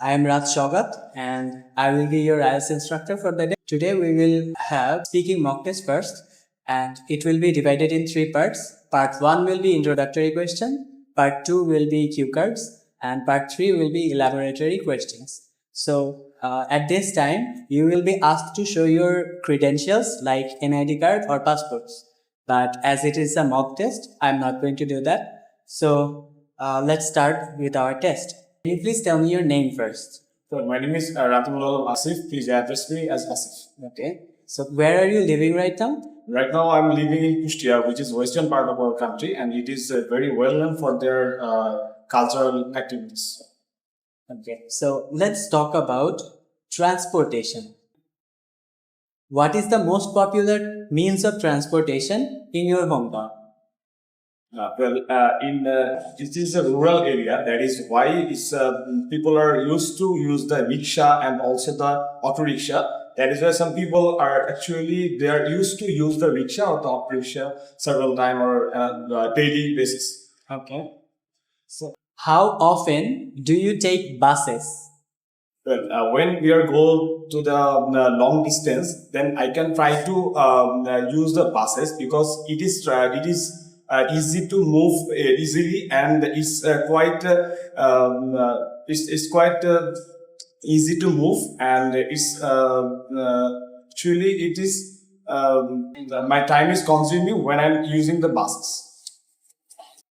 I am Raj Shogat and I will be your IELTS instructor for the day. Today we will have speaking mock test first and it will be divided in three parts. Part 1 will be introductory question, part 2 will be cue cards and part 3 will be elaboratory questions. So at this time you will be asked to show your credentials like NID card or passports. But as it is a mock test, I am not going to do that. So let's start with our test. Can you please tell me your name first? So my name is Ratimullah Asif. Please address me as Asif. Okay. So where are you living right now? Right now I'm living in Kustia, which is western part of our country, and it is very well known for their cultural activities. Okay. So let's talk about transportation. What is the most popular means of transportation in your hometown? It is a rural area. That is why people are used to use the rickshaw and also the auto rickshaw. That is why some people are they are used to use the rickshaw or the auto rickshaw several times or daily basis. Okay. So how often do you take buses? Well, when we are go to the long distance, then I can try to use the buses because it is easy to move easily, and it's quite easy to move, and it's actually it is my time is consuming when I'm using the buses.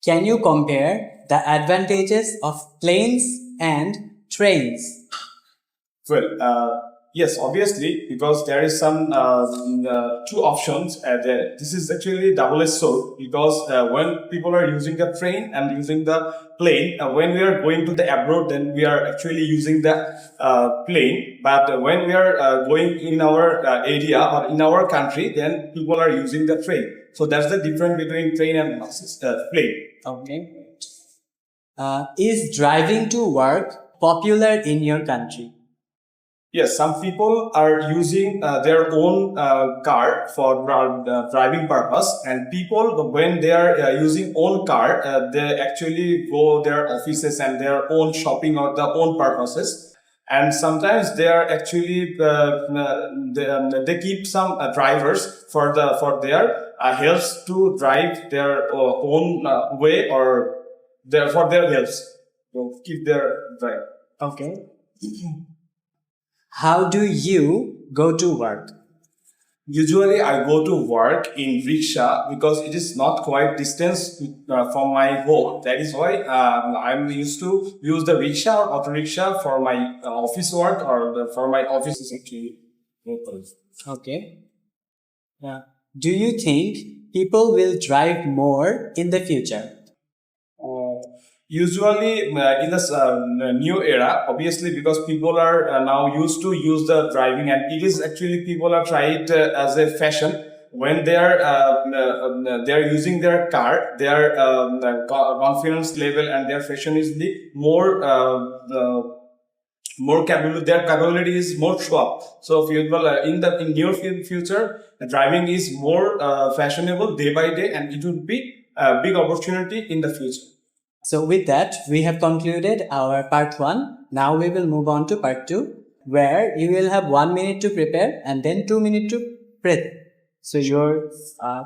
Can you compare the advantages of planes and trains? Well, yes, obviously, because there is some two options. This is actually double-edged sword because when people are using the train and using the plane, when we are going to the abroad, then we are actually using the plane. But when we are going in our area or in our country, then people are using the train. So that's the difference between train and plane. Okay. Is driving to work popular in your country? Yes, some people are using their own car for driving purpose, and people, when they are using own car, they actually go their offices and their own shopping or their own purposes. And sometimes they are actually they keep some drivers for their helps to drive their own way or for their helps to keep their drive. Okay. How do you go to work? Usually I go to work in rickshaw because it is not quite distance from my home. That is why I'm used to use the rickshaw or auto rickshaw for my office work or for my office actually. Okay. Do you think people will drive more in the future? Usually in this new era, obviously because people are now used to use the driving, and it is actually people are trying it as a fashion. When they are using their car, their confidence level and their fashion is the more capable. Their capability is more show up. So people in near future, driving is more fashionable day by day, and it would be a big opportunity in the future. So with that, we have concluded our part 1. Now we will move on to part 2, where you will have 1 minute to prepare and then 2 minutes to breathe. So your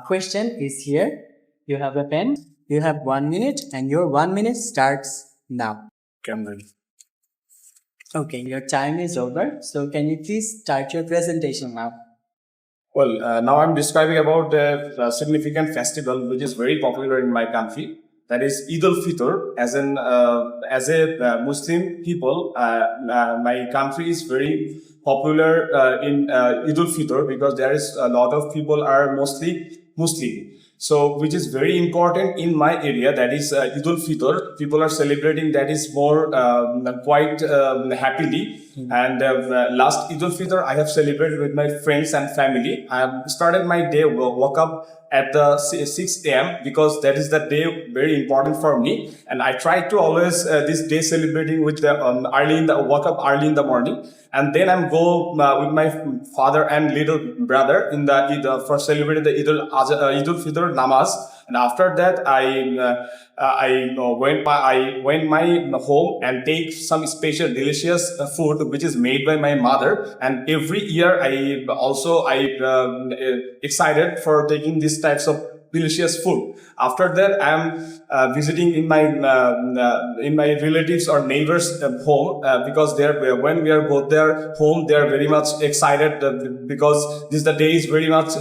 question is here. You have a pen. You have 1 minute and your 1 minute starts now. Okay, your time is over. So can you please start your presentation now? Well, now I'm describing about a significant festival which is very popular in my country. That is Eid al-Fitr. As a Muslim people, my country is very popular in Eid al-Fitr because there is a lot of people are mostly Muslim. So, which is very important in my area, that is Eid al-Fitr. People are celebrating that is more quite happily. And last Eid al-Fitr, I have celebrated with my friends and family. I have started my day, woke up at the 6 a.m. because that is the day very important for me. And I try to always this day celebrating with the woke up early in the morning. And then I'm go with my father and little brother in the for celebrating the Eid al-Fitr namaz. And after that, I went my home and take some special delicious food which is made by my mother. And every year I excited for taking these types of delicious food. After that, I am visiting in my relatives or neighbors' home because when we are both their home, they are very much excited because this the day is very much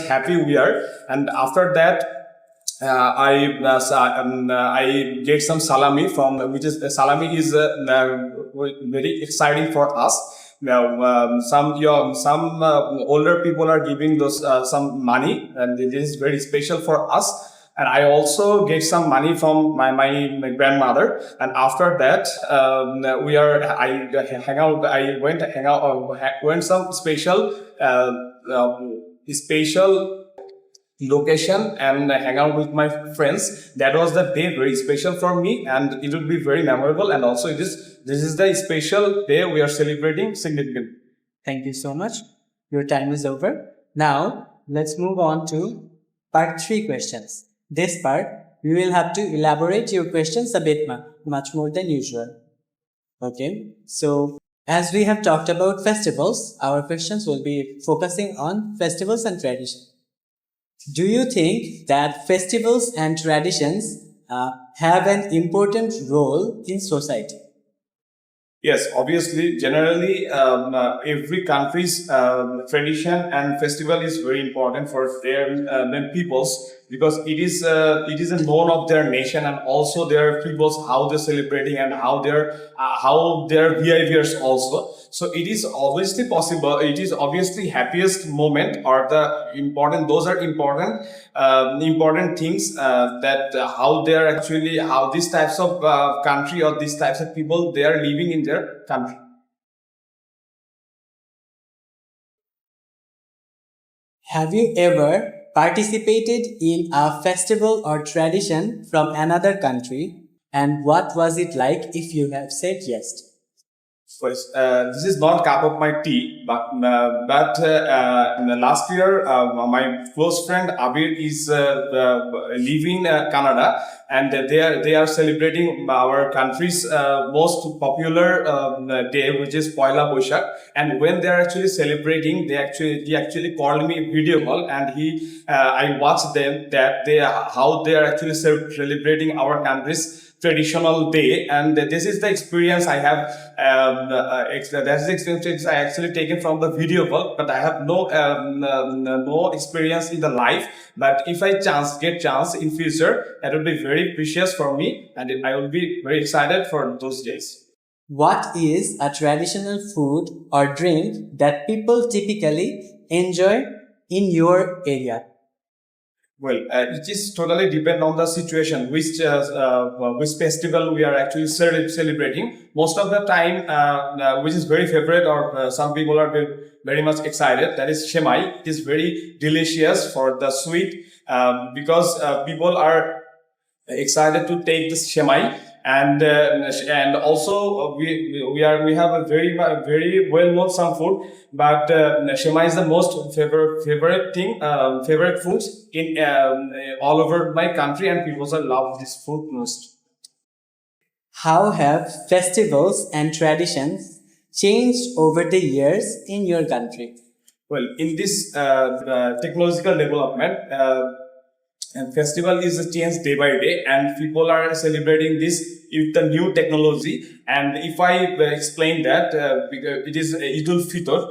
happy we are. And after that, I get some salami from which is salami is very exciting for us. Now, some older people are giving those some money, and this is very special for us. And I also get some money from my grandmother. And after that, I went some special location and hang out with my friends. That was the day very special for me, and it will be very memorable. And also, this is the special day we are celebrating significant. Thank you so much. Your time is over. Now, let's move on to part 3 questions. This part, we will have to elaborate your questions a bit much more than usual. Okay, so as we have talked about festivals, our questions will be focusing on festivals and traditions. Do you think that festivals and traditions have an important role in society? Yes, obviously, generally, every country's tradition and festival is very important for their peoples because it is a known of their nation and also their peoples how they're celebrating and how their behaviors also. So it is obviously possible. It is obviously happiest moment or the important. Those are important things that how these types of country or these types of people they are living in their country. Have you ever participated in a festival or tradition from another country? And what was it like if you have said yes? Pues, this is not cup of my tea, but in the last year, my close friend Abir is leaving Canada, and they are celebrating our country's most popular day, which is Poila Boishak. And when they are actually celebrating, he actually called me video call, and I watched them how they are actually celebrating our country's traditional day. And this is the experience I have. That's the experience I actually taken from the video call, but I have no experience in the life. But if I get chance in future, it will be very precious for me, and I will be very excited for those days. What is a traditional food or drink that people typically enjoy in your area? Well, it is totally depend on the situation, which festival we are actually celebrating. Most of the time, which is very favorite, or some people are very much excited. That is shemai. It is very delicious for the sweet because people are excited to take this shemai. And also we have a very well known some food, but shema is the most favorite foods in all over my country, and people love this food most. How have festivals and traditions changed over the years in your country? Well, in this technological development, and festival is changed day by day, and people are celebrating this with the new technology. And if I explain that, because it is Idul Fitr,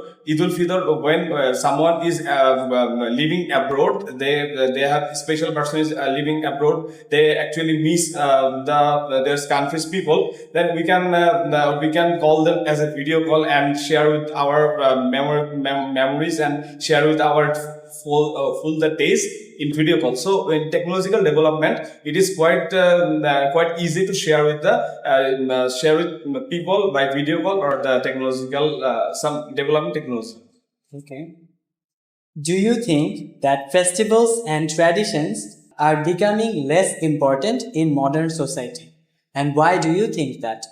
when someone is living abroad, they have special person is living abroad, they actually miss their country's people. Then we can call them as a video call and share with our memories and share with our full the days in video call. So in technological development, it is quite easy to share with people by video call or the technological some development technology. Okay. Do you think that festivals and traditions are becoming less important in modern society? And why do you think that?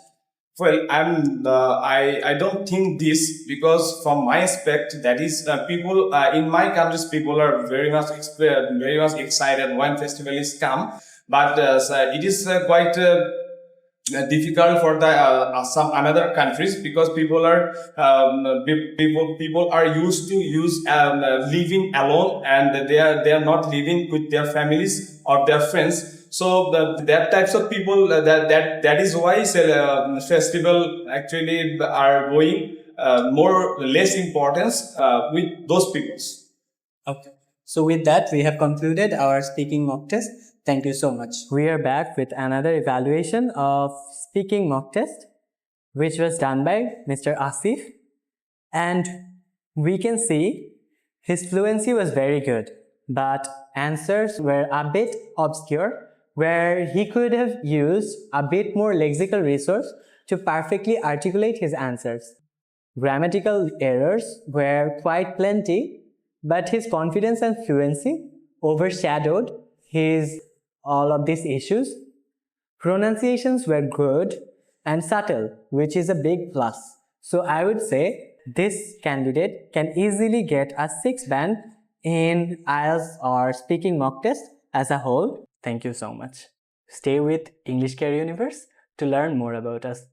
Well, I don't think this, because from my aspect, that is, people in my countries, people are very much excited when festival is come, but so it is quite difficult for the some another countries, because people are used to use living alone, and they are not living with their families or their friends. So that types of people, that is why festival actually are going more less importance with those peoples. Okay. So with that, we have concluded our speaking mock test. Thank you so much. We are back with another evaluation of speaking mock test, which was done by Mr. Asif. And we can see his fluency was very good, but answers were a bit obscure, where he could have used a bit more lexical resource to perfectly articulate his answers. Grammatical errors were quite plenty, but his confidence and fluency overshadowed his all of these issues. Pronunciations were good and subtle, which is a big plus. So I would say this candidate can easily get a 6 band in IELTS or speaking mock test as a whole. Thank you so much. Stay with English Care Universe to learn more about us.